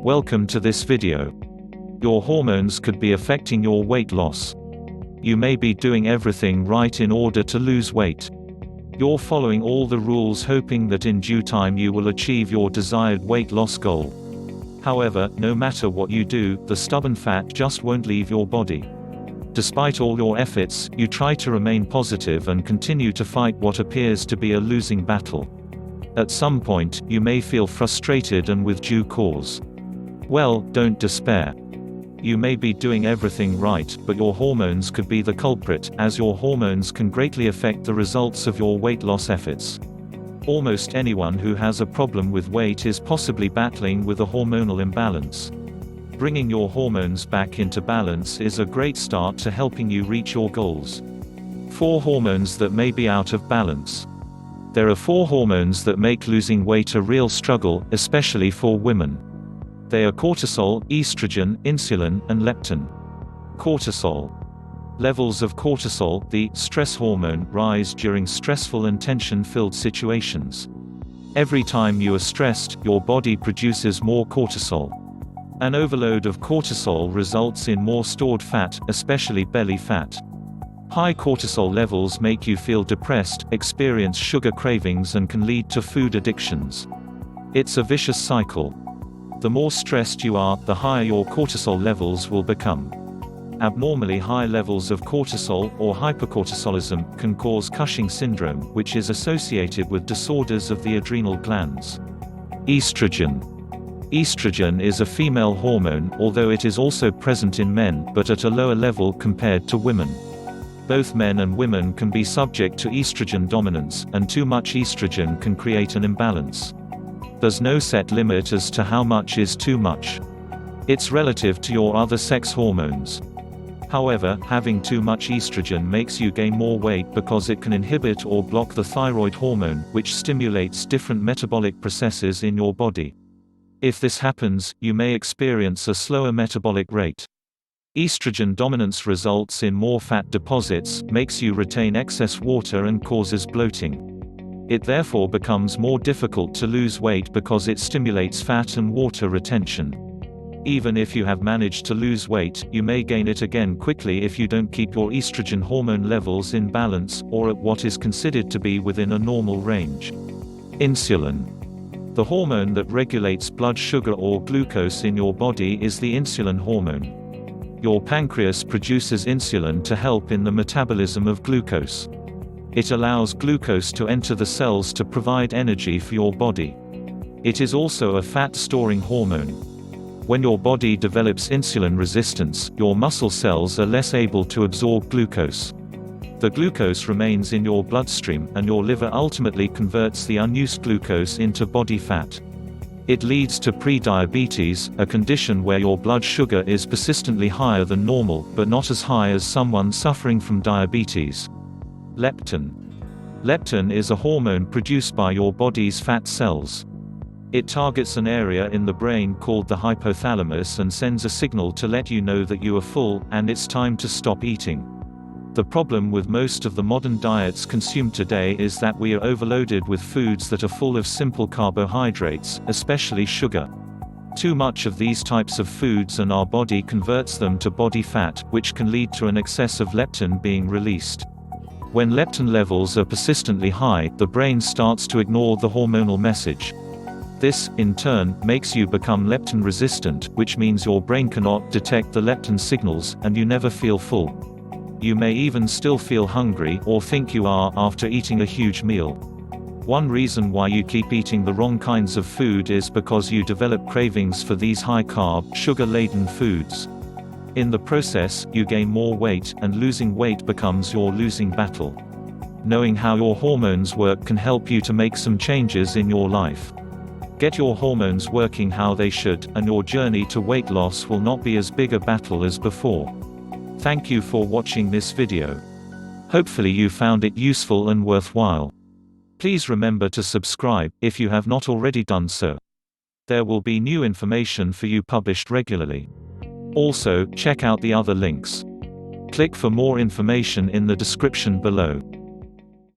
Welcome to this video. Your hormones could be affecting your weight loss. You may be doing everything right in order to lose weight. You're following all the rules hoping that in due time you will achieve your desired weight loss goal. However, no matter what you do, the stubborn fat just won't leave your body. Despite all your efforts, you try to remain positive and continue to fight what appears to be a losing battle. At some point, you may feel frustrated and with due cause. Well, don't despair. You may be doing everything right, but your hormones could be the culprit, as your hormones can greatly affect the results of your weight loss efforts. Almost anyone who has a problem with weight is possibly battling with a hormonal imbalance. Bringing your hormones back into balance is a great start to helping you reach your goals. 4 hormones that may be out of balance. There are 4 hormones that make losing weight a real struggle, especially for women. They are cortisol, estrogen, insulin, and leptin. Cortisol. Levels of cortisol, the stress hormone, rise during stressful and tension-filled situations. Every time you are stressed, your body produces more cortisol. An overload of cortisol results in more stored fat, especially belly fat. High cortisol levels make you feel depressed, experience sugar cravings, and can lead to food addictions. It's a vicious cycle. The more stressed you are, the higher your cortisol levels will become. Abnormally high levels of cortisol, or hypercortisolism, can cause Cushing syndrome, which is associated with disorders of the adrenal glands. Estrogen. Estrogen is a female hormone, although it is also present in men, but at a lower level compared to women. Both men and women can be subject to estrogen dominance, and too much estrogen can create an imbalance. There's no set limit as to how much is too much. It's relative to your other sex hormones. However, having too much estrogen makes you gain more weight because it can inhibit or block the thyroid hormone, which stimulates different metabolic processes in your body. If this happens, you may experience a slower metabolic rate. Estrogen dominance results in more fat deposits, makes you retain excess water, and causes bloating. It therefore becomes more difficult to lose weight because it stimulates fat and water retention. Even if you have managed to lose weight, you may gain it again quickly if you don't keep your estrogen hormone levels in balance, or at what is considered to be within a normal range. Insulin. The hormone that regulates blood sugar or glucose in your body is the insulin hormone. Your pancreas produces insulin to help in the metabolism of glucose. It allows glucose to enter the cells to provide energy for your body. It is also a fat-storing hormone. When your body develops insulin resistance, your muscle cells are less able to absorb glucose. The glucose remains in your bloodstream, and your liver ultimately converts the unused glucose into body fat. It leads to pre-diabetes, a condition where your blood sugar is persistently higher than normal, but not as high as someone suffering from diabetes. Leptin. Leptin is a hormone produced by your body's fat cells. It targets an area in the brain called the hypothalamus and sends a signal to let you know that you are full, and it's time to stop eating. The problem with most of the modern diets consumed today is that we are overloaded with foods that are full of simple carbohydrates, especially sugar. Too much of these types of foods and our body converts them to body fat, which can lead to an excess of leptin being released. When leptin levels are persistently high, the brain starts to ignore the hormonal message. This, in turn, makes you become leptin resistant, which means your brain cannot detect the leptin signals, and you never feel full. You may even still feel hungry, or think you are, after eating a huge meal. One reason why you keep eating the wrong kinds of food is because you develop cravings for these high-carb, sugar-laden foods. In the process, you gain more weight, and losing weight becomes your losing battle. Knowing how your hormones work can help you to make some changes in your life. Get your hormones working how they should, and your journey to weight loss will not be as big a battle as before. Thank you for watching this video. Hopefully you found it useful and worthwhile. Please remember to subscribe, if you have not already done so. There will be new information for you published regularly. Also, check out the other links. Click for more information in the description below.